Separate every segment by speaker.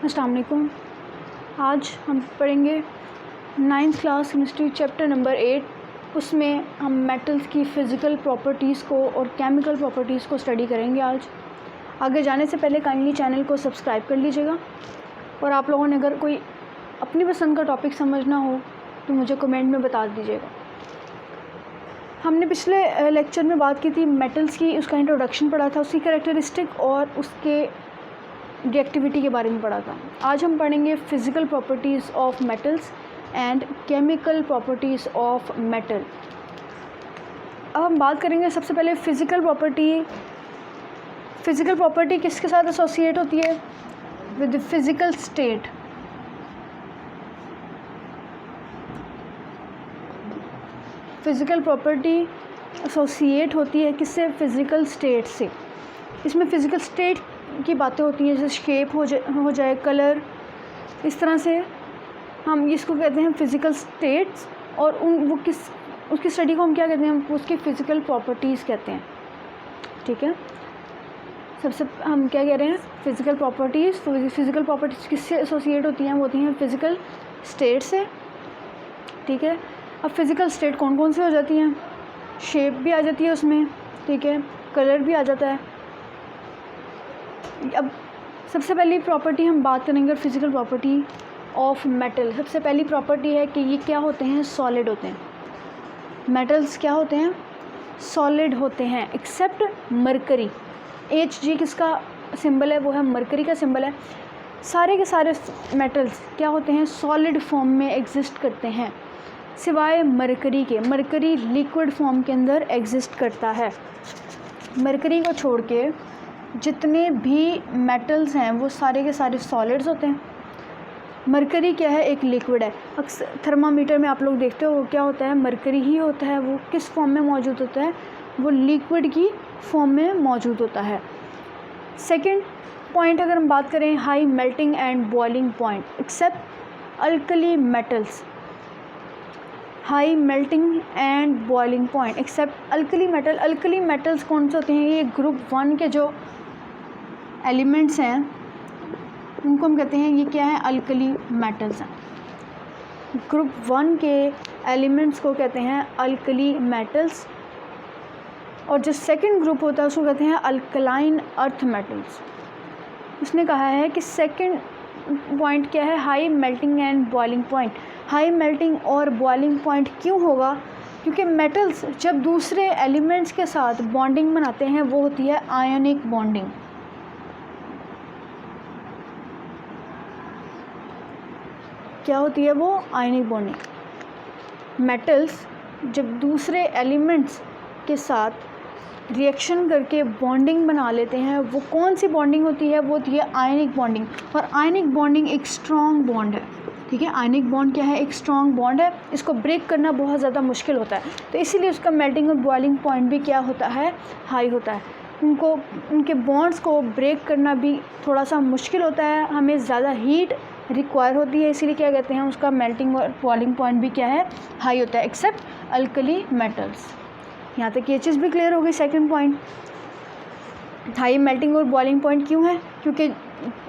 Speaker 1: अस्सलाम वालेकुम। आज हम पढ़ेंगे 9th class chemistry chapter number 8। उसमें हम मेटल्स की फ़िज़िकल प्रॉपर्टीज़ को और केमिकल प्रॉपर्टीज़ को स्टडी करेंगे। आज आगे जाने से पहले काइंडली चैनल को सब्सक्राइब कर लीजिएगा, और आप लोगों ने अगर कोई अपनी पसंद का टॉपिक समझना हो तो मुझे कमेंट में बता दीजिएगा। हमने पिछले लेक्चर में बात की थी मेटल्स की, उसका इंट्रोडक्शन पढ़ा था, उसकी कैरेक्टरिस्टिक और उसके रिएक्टिविटी के बारे में पढ़ा था। आज हम पढ़ेंगे physical properties of metals and chemical properties of metal. अब हम बात करेंगे सबसे पहले फ़िज़िकल प्रॉपर्टी किसके साथ एसोसिएट होती है? With physical state. Physical property associate होती है किससे? फ़िज़िकल स्टेट से। इसमें फ़िज़िकल स्टेट की बातें होती हैं, जैसे शेप हो जाए, कलर, इस तरह से हम इसको कहते हैं फ़िज़िकल स्टेट्स। और उसकी स्टडी को हम क्या कहते हैं? उसकी फ़िज़िकल प्रॉपर्टीज़ कहते हैं। ठीक है, सबसे हम क्या कह रहे हैं? Physical properties. तो फ़िज़िकल प्रॉपर्टीज़ किससे एसोसिएट होती हैं? वो होती हैं फ़िज़िकल स्टेट से। ठीक है, अब फ़िज़िकल स्टेट कौन कौन सी हो जाती हैं? शेप भी आ जाती है उसमें, ठीक है, कलर भी आ जाता है। अब सबसे पहली प्रॉपर्टी हम बात करेंगे फ़िज़िकल प्रॉपर्टी ऑफ मेटल। सबसे पहली प्रॉपर्टी है कि ये क्या होते हैं? सॉलिड होते हैं। मेटल्स क्या होते हैं? सॉलिड होते हैं, एक्सेप्ट मरकरी। Hg किसका सिंबल है? वो है मरकरी का सिंबल है। सारे के सारे मेटल्स क्या होते हैं? सॉलिड फॉर्म में एग्जिस्ट करते हैं, सिवाय मरकरी के। मरकरी लिक्विड फॉर्म के अंदर एग्जिस्ट करता है। मरकरी को छोड़ के जितने भी मेटल्स हैं वो सारे के सारे सॉलिड्स होते हैं। मरकरी क्या है? एक लिक्विड है। अक्सर थर्मामीटर में आप लोग देखते हो क्या होता है? मरकरी ही होता है। वो किस फॉर्म में मौजूद होता है? वो लिक्विड की फॉर्म में मौजूद होता है। सेकंड पॉइंट अगर हम बात करें, high melting and boiling point accept alkali metals. High melting and boiling point accept alkali metal. Alkali metals कौन से होते हैं? ये ग्रुप 1 के जो एलिमेंट्स हैं उनको हम कहते हैं, ये क्या है? अल्कली मेटल्स हैं। ग्रुप 1 के एलिमेंट्स को कहते हैं अल्कली मेटल्स, और जो सेकंड ग्रुप होता है उसको कहते हैं अल्कलाइन अर्थ मेटल्स। उसने कहा है कि सेकंड पॉइंट क्या है? High melting and boiling point. High melting और बॉइलिंग पॉइंट क्यों होगा? क्योंकि मेटल्स जब दूसरे एलिमेंट्स के साथ बॉन्डिंग बनाते हैं वो होती है आयनिक बॉन्डिंग। क्या होती है वो? Ionic bonding. मेटल्स जब दूसरे एलिमेंट्स के साथ रिएक्शन करके बॉन्डिंग बना लेते हैं, वो कौन सी बॉन्डिंग होती है? वो होती है आयनिक बॉन्डिंग। और आयनिक बॉन्डिंग एक स्ट्रॉन्ग बॉन्ड है। ठीक है, आयनिक बॉन्ड क्या है? एक स्ट्रॉन्ग बॉन्ड है। इसको ब्रेक करना बहुत ज़्यादा मुश्किल होता है, तो इसीलिए उसका मेल्टिंग और बॉइलिंग पॉइंट भी क्या होता है? हाई होता है। उनके बॉन्ड्स को ब्रेक करना भी थोड़ा सा मुश्किल होता है, हमें ज़्यादा हीट रिक्वायर होती है, इसीलिए क्या कहते हैं? उसका मेल्टिंग और बॉइलिंग पॉइंट भी क्या है? हाई होता है, एक्सेप्ट अल्कली मेटल्स। यहाँ तक ये चीज़ भी क्लियर हो गई। सेकंड पॉइंट, हाई मेल्टिंग और बॉइलिंग पॉइंट क्यों है? क्योंकि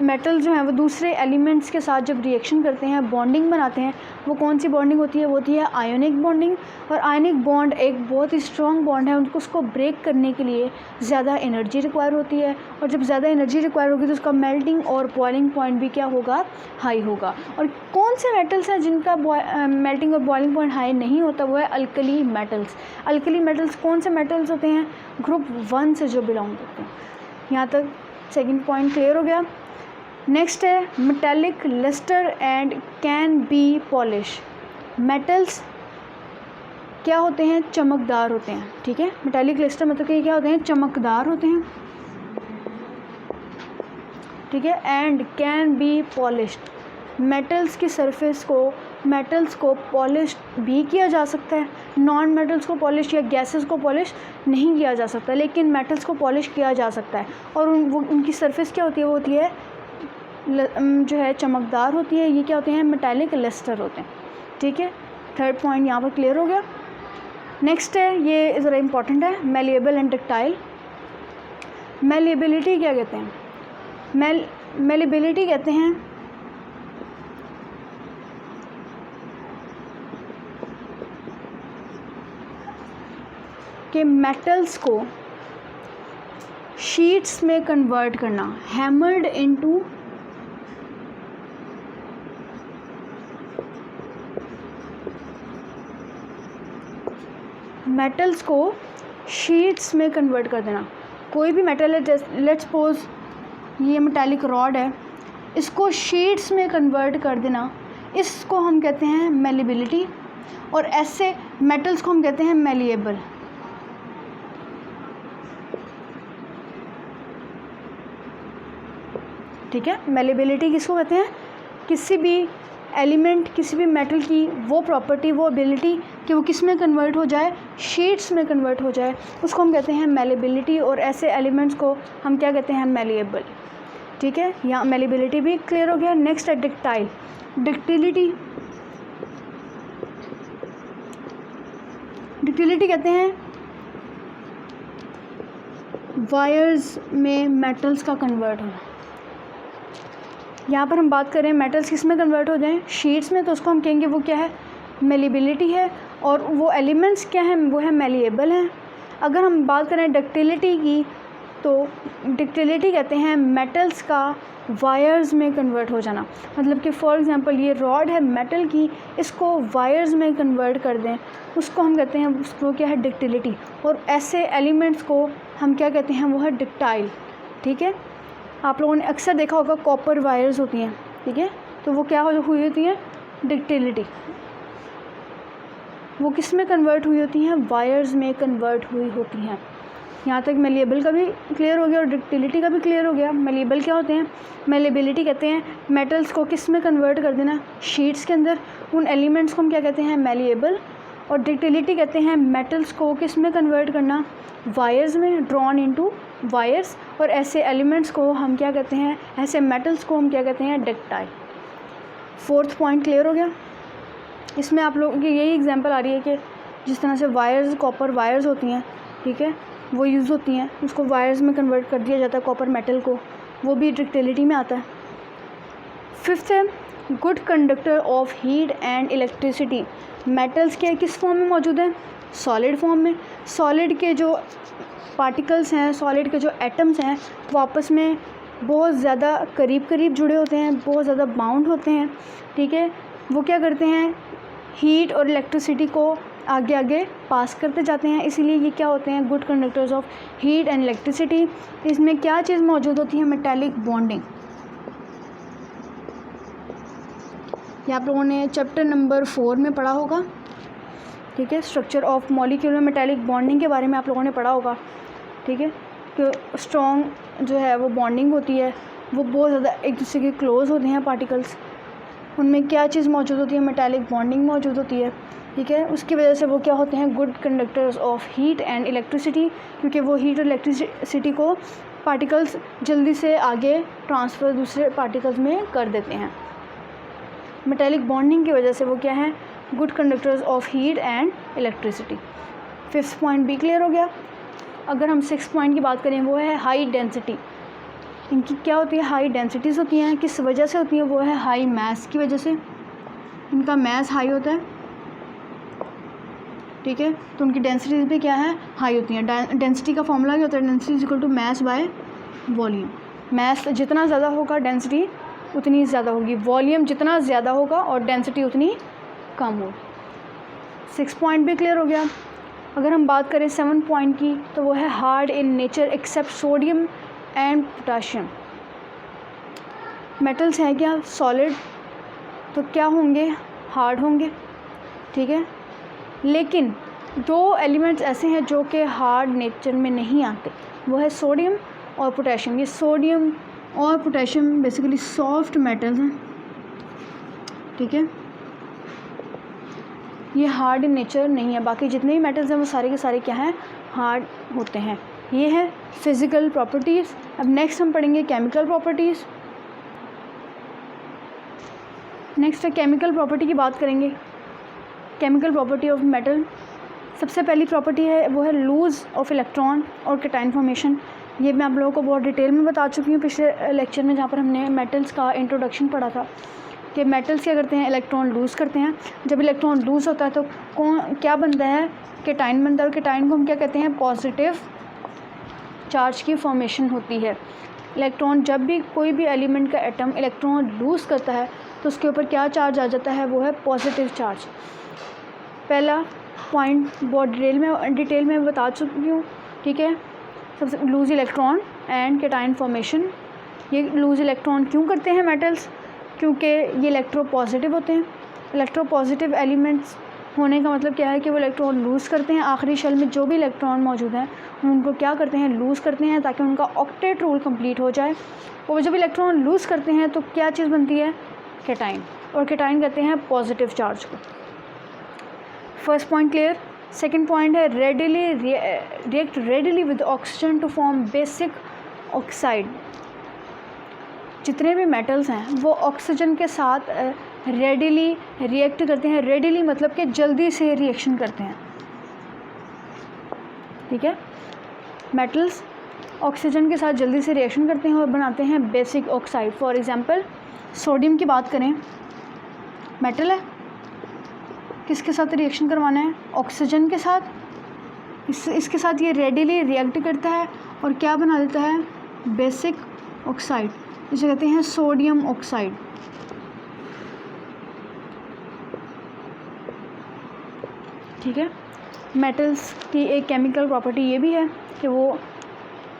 Speaker 1: मेटल जो हैं वो दूसरे एलिमेंट्स के साथ जब रिएक्शन करते हैं, बॉन्डिंग बनाते हैं, वो कौन सी बॉन्डिंग होती है? वो होती है आयोनिक बॉन्डिंग। और आयोनिक बॉन्ड एक बहुत ही स्ट्रॉन्ग बॉन्ड है, उसको ब्रेक करने के लिए ज़्यादा एनर्जी रिक्वायर होती है, और जब ज़्यादा एनर्जी रिक्वायर होगी तो उसका मेल्टिंग और बॉइलिंग पॉइंट भी क्या होगा? हाई होगा। और कौन से मेटल्स हैं जिनका मेल्टिंग और बॉइलिंग पॉइंट हाई नहीं होता? वो है अल्कली मेटल्स। अल्कली मेटल्स कौन से मेटल्स होते हैं? ग्रुप 1 से जो बिलोंग करते हैं। यहाँ तक सेकंड पॉइंट क्लियर हो गया। नेक्स्ट है metallic lustre and can be polish. Metals क्या होते हैं? चमकदार होते हैं। ठीक है, मेटेलिक लस्टर मतलब कि क्या होते हैं? चमकदार होते हैं। ठीक है, and can B polished. Metals की सरफेस को पॉलिश भी किया जा सकता है। नॉन मेटल्स को पॉलिश या गैसेस को पॉलिश नहीं किया जा सकता, लेकिन मेटल्स को पॉलिश किया जा सकता है। और उनकी सरफेस क्या होती है? वो होती है जो है चमकदार होती है। ये क्या होते हैं? मेटेलिक लस्टर होते हैं। ठीक है, थर्ड पॉइंट यहाँ पर क्लियर हो गया। नेक्स्ट है, ये ज़रा इम्पॉर्टेंट है, मेलिएबल एंड डक्टाइल। मेलिएबिलिटी क्या कहते हैं? मेलिबिलिटी कहते हैं कि मेटल्स को शीट्स में कन्वर्ट करना, हैमर्ड इनटू मेटल्स को शीट्स में कन्वर्ट कर देना। कोई भी मेटल है, जैसे लेट्स सपोज ये मेटालिक रॉड है, इसको शीट्स में कन्वर्ट कर देना, इसको हम कहते हैं मेलिबिलिटी, और ऐसे मेटल्स को हम कहते हैं मेलिएबल। ठीक है, मेलिबिलिटी किसको कहते हैं? किसी भी एलिमेंट, किसी भी मेटल की वो प्रॉपर्टी, वो एबिलिटी कि वो किस में कन्वर्ट हो जाए, शीट्स में कन्वर्ट हो जाए, उसको हम कहते हैं मेलिबिलिटी, और ऐसे एलिमेंट्स को हम क्या कहते हैं? मेलिएबल। ठीक है, यहाँ मेलिबिलिटी भी क्लियर हो गया। नेक्स्ट है डक्टाइल। डक्टिलिटी, डक्टिलिटी कहते हैं वायर्स में मेटल्स का कन्वर्ट होना। यहाँ पर हम बात करें मेटल्स किस में कन्वर्ट हो जाएं, शीट्स में, तो उसको हम कहेंगे वो क्या है? मेलिबिलिटी है, और वो एलिमेंट्स क्या हैं? वो है मेलिएबल हैं। अगर हम बात करें डक्टिलिटी की, तो डक्टिलिटी कहते हैं मेटल्स का वायर्स में कन्वर्ट हो जाना। मतलब कि फॉर एग्जांपल ये रॉड है मेटल की, इसको वायर्स में कन्वर्ट कर दें, उसको हम कहते हैं, उसको क्या है? डक्टिलिटी। और ऐसे एलिमेंट्स को हम क्या कहते हैं? वो है डक्टाइल। ठीक है, आप लोगों ने अक्सर देखा होगा कॉपर वायर्स होती हैं, ठीक है, तो वो क्या हुई होती हैं? डक्टिलिटी। वो किस में कन्वर्ट हुई होती हैं? वायर्स में कन्वर्ट हुई होती हैं। यहाँ तक मेलिएबल का भी क्लियर हो गया और डक्टिलिटी का भी क्लियर हो गया। मेलिएबल क्या होते हैं? मेलिबिलिटी कहते हैं मेटल्स को किस में कन्वर्ट कर देना? शीट्स के अंदर। उन एलिमेंट्स को हम क्या कहते हैं? मेलिएबल। और डक्टिलिटी कहते हैं मेटल्स को किस में कन्वर्ट करना? वायर्स में, ड्रॉन इनटू वायर्स। और ऐसे एलिमेंट्स को हम क्या कहते हैं? ऐसे मेटल्स को हम क्या कहते हैं? डक्टाइल। फोर्थ पॉइंट क्लियर हो गया। इसमें आप लोगों की यही एग्जांपल आ रही है कि जिस तरह से वायर्स, कॉपर वायर्स होती हैं, ठीक है, वो यूज़ होती हैं, उसको वायर्स में कन्वर्ट कर दिया जाता है कॉपर मेटल को, वो भी डक्टिलिटी में आता है। फिफ्थ है good conductor of heat and electricity. Metals के किस फॉर्म में मौजूद हैं? सॉलिड फॉर्म में। सॉलिड के जो पार्टिकल्स हैं, सॉलिड के जो एटम्स हैं, वो आपस में बहुत ज़्यादा करीब करीब जुड़े होते हैं, बहुत ज़्यादा बाउंड होते हैं। ठीक है, वो क्या करते हैं? हीट और इलेक्ट्रिसिटी को आगे आगे पास करते जाते हैं, इसीलिए ये क्या होते हैं? Good conductors of heat and electricity. इसमें क्या चीज़ मौजूद होती है? Metallic bonding. ये आप लोगों ने चैप्टर नंबर 4 में पढ़ा होगा। ठीक है, स्ट्रक्चर ऑफ मॉलिक्यूल में मेटालिक बॉन्डिंग के बारे में आप लोगों ने पढ़ा होगा। ठीक है, कि स्ट्रॉन्ग जो है वो बॉन्डिंग होती है, वो बहुत ज़्यादा एक दूसरे के क्लोज होते हैं पार्टिकल्स, उनमें क्या चीज़ मौजूद होती है? मेटालिक बॉन्डिंग मौजूद होती है। ठीक है, उसकी वजह से वो क्या होते हैं? Good conductors of heat and electricity, क्योंकि वो हीट और इलेक्ट्रिसिटी को पार्टिकल्स जल्दी से आगे ट्रांसफ़र दूसरे पार्टिकल्स में कर देते हैं। मेटालिक बॉन्डिंग की वजह से वो क्या है? Good conductors of heat and electricity. Fifth point भी क्लियर हो गया। अगर हम सिक्स पॉइंट की बात करें, वो है हाई डेंसिटी। इनकी क्या होती है? हाई डेंसिटीज़ होती हैं। किस वजह से होती है? वो है हाई मास की वजह से। इनका मास हाई होता है, ठीक है, तो उनकी डेंसिटीज़ भी क्या है? हाई होती हैं। डेंसिटी का फॉर्मूला क्या होता है? Density is equal to mass by volume. Mass जितना ज़्यादा होगा डेंसिटी उतनी ज़्यादा होगी, वॉल्यूम जितना ज़्यादा होगा और डेंसिटी उतनी कम होगी। 6 पॉइंट भी क्लियर हो गया। अगर हम बात करें 7 पॉइंट की, तो वो है hard in nature except sodium and potassium. Metals हैं क्या? सॉलिड, तो क्या होंगे? हार्ड होंगे। ठीक है, लेकिन दो एलिमेंट्स ऐसे हैं जो कि हार्ड नेचर में नहीं आते, वो है सोडियम और पोटेशियम। ये सोडियम और पोटेशियम बेसिकली सॉफ्ट मेटल्स हैं। ठीक है, ये हार्ड इन नेचर नहीं है। बाकी जितने भी मेटल्स हैं वो सारे के सारे क्या हैं? हार्ड होते हैं। ये है फिज़िकल प्रॉपर्टीज़। अब नेक्स्ट हम पढ़ेंगे chemical properties. Next chemical property की बात करेंगे। केमिकल प्रॉपर्टी ऑफ मेटल, सबसे पहली प्रॉपर्टी है वो है लूज़ ऑफ इलेक्ट्रॉन और कैटायन फॉर्मेशन। ये मैं आप लोगों को बहुत डिटेल में बता चुकी हूँ पिछले लेक्चर में, जहाँ पर हमने मेटल्स का इंट्रोडक्शन पढ़ा था। कि मेटल्स क्या करते हैं, इलेक्ट्रॉन लूज़ करते हैं। जब इलेक्ट्रॉन लूज़ होता है तो क्या बनता है, केटाइन बनता है। और केटाइन को हम क्या कहते हैं, पॉजिटिव चार्ज की फॉर्मेशन होती है। इलेक्ट्रॉन, जब भी कोई भी एलिमेंट का एटम इलेक्ट्रॉन लूज़ करता है तो उसके ऊपर क्या चार्ज आ जाता है, वो है पॉजिटिव चार्ज। पहला पॉइंट बहुत डिटेल में बता चुकी हूँ, ठीक है। सबसे loose electron and cation formation. ये लूज़ इलेक्ट्रॉन क्यों करते हैं मेटल्स, क्योंकि ये इलेक्ट्रोपॉजिटिव होते हैं। इलेक्ट्रोपॉजिटिव एलिमेंट्स होने का मतलब क्या है कि वो इलेक्ट्रॉन लूज़ करते हैं। आखिरी शेल में जो भी इलेक्ट्रॉन मौजूद हैं उनको क्या करते हैं, लूज़ करते हैं, ताकि उनका ऑक्टेट रूल कंप्लीट हो जाए। और जब इलेक्ट्रॉन लूज़ करते हैं तो क्या चीज़ बनती है, केटाइन। और केटाइन कहते हैं पॉजिटिव चार्ज को। First point clear. Second point है react readily with oxygen to form basic oxide. जितने भी मेटल्स हैं वो ऑक्सीजन के साथ रेडिली रिएक्ट करते हैं। रेडिली मतलब कि जल्दी से रिएक्शन करते हैं, ठीक है। मेटल्स ऑक्सीजन के साथ जल्दी से रिएक्शन करते हैं और बनाते हैं basic oxide. For example sodium की बात करें, मेटल है, किसके साथ रिएक्शन करवाना है, ऑक्सीजन के साथ। इसके साथ ये रेडिली रिएक्ट करता है और क्या बना देता है, बेसिक ऑक्साइड, जिसे कहते हैं सोडियम ऑक्साइड। ठीक है। मेटल्स की एक केमिकल प्रॉपर्टी ये भी है कि वो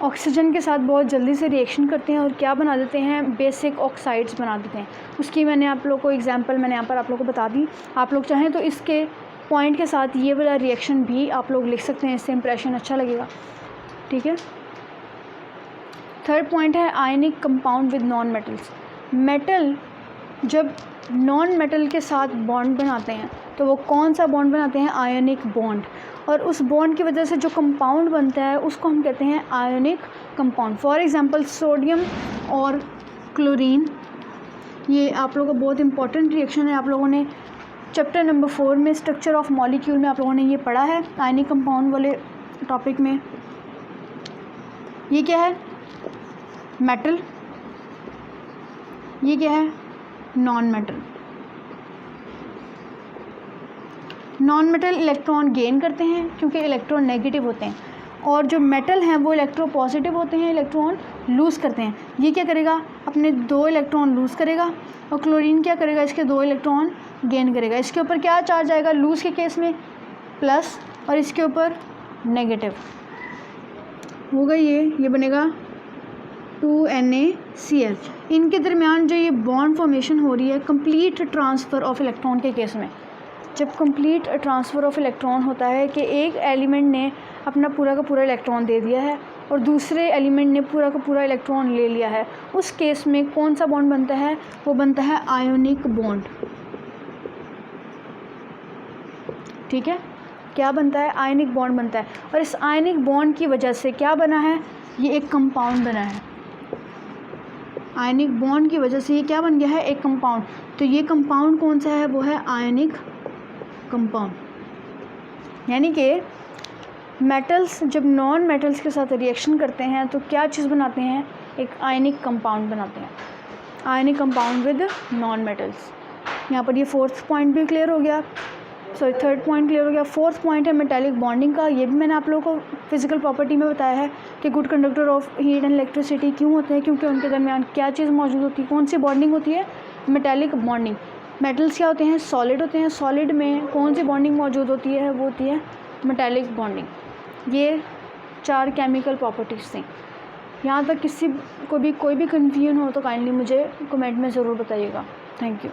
Speaker 1: ऑक्सीजन के साथ बहुत जल्दी से रिएक्शन करते हैं और क्या बना देते हैं, बेसिक ऑक्साइड्स बना देते हैं। उसकी मैंने आप लोग को एग्जांपल मैंने यहाँ पर आप लोग को बता दी। आप लोग चाहें तो इसके पॉइंट के साथ ये वाला रिएक्शन भी आप लोग लिख सकते हैं, इससे इंप्रेशन अच्छा लगेगा, ठीक है। थर्ड पॉइंट है ionic compound with non metals. Metal जब नॉन मेटल के साथ बॉन्ड बनाते हैं तो वो कौन सा बॉन्ड बनाते हैं, आयनिक बॉन्ड। और उस बॉन्ड की वजह से जो कंपाउंड बनता है उसको हम कहते हैं ionic compound. For example sodium और क्लोरीन, ये आप लोगों का बहुत इंपॉर्टेंट रिएक्शन है। आप लोगों ने चैप्टर नंबर 4 में स्ट्रक्चर ऑफ मॉलिक्यूल में आप लोगों ने ये पढ़ा है, आयनिक कंपाउंड वाले टॉपिक में। ये क्या है, मेटल, ये क्या है, non metal. Non metal electron gain करते हैं क्योंकि इलेक्ट्रॉन नेगेटिव होते हैं, और जो मेटल हैं वो इलेक्ट्रो पॉजिटिव होते हैं, इलेक्ट्रॉन लूज़ करते हैं। ये क्या करेगा, अपने 2 इलेक्ट्रॉन लूज़ करेगा, और क्लोरीन क्या करेगा, इसके 2 इलेक्ट्रॉन गेन करेगा। इसके ऊपर क्या चार्ज आएगा, लूज़ के केस में प्लस, और इसके ऊपर नेगेटिव होगा। ये बनेगा 2NaCl। इनके दरमियान जो ये बॉन्ड फॉर्मेशन हो रही है कंप्लीट ट्रांसफ़र ऑफ इलेक्ट्रॉन के केस में, जब कंप्लीट ट्रांसफ़र ऑफ इलेक्ट्रॉन होता है कि एक एलिमेंट ने अपना पूरा का पूरा इलेक्ट्रॉन दे दिया है और दूसरे एलिमेंट ने पूरा का पूरा इलेक्ट्रॉन ले लिया है, उस केस में कौन सा बॉन्ड बनता है, वो बनता है आयोनिक बॉन्ड, ठीक है। क्या बनता है, आयनिक बॉन्ड बनता है। और इस आयनिक बॉन्ड की वजह से क्या बना है, ये एक कंपाउंड बना है। आयनिक बॉन्ड की वजह से ये क्या बन गया है, एक कंपाउंड। तो ये कंपाउंड कौन सा है, वो है आयनिक कंपाउंड। यानी कि मेटल्स जब नॉन मेटल्स के साथ रिएक्शन करते हैं तो क्या चीज़ बनाते हैं, एक आयनिक कंपाउंड बनाते हैं, ionic compound with non metals. यहाँ पर ये फोर्थ पॉइंट भी क्लियर हो गया, थर्ड पॉइंट क्लियर हो गया। फोर्थ पॉइंट है मेटालिक बॉन्डिंग का। ये भी मैंने आप लोगों को फिजिकल प्रॉपर्टी में बताया है कि good conductor of heat and electricity क्यों होते हैं, क्योंकि उनके दरमियान क्या चीज़ मौजूद होती है, कौन सी बॉन्डिंग होती है, मेटालिक बॉन्डिंग। मेटल्स क्या होते हैं, सॉलिड होते हैं, सॉलिड में कौन सी बॉन्डिंग मौजूद होती है, वो होती है मेटालिक बॉन्डिंग। ये 4 केमिकल प्रॉपर्टीज़ थी। यहाँ तक किसी को भी कोई भी कन्फ्यूजन हो तो काइंडली मुझे कमेंट में ज़रूर बताइएगा। Thank you.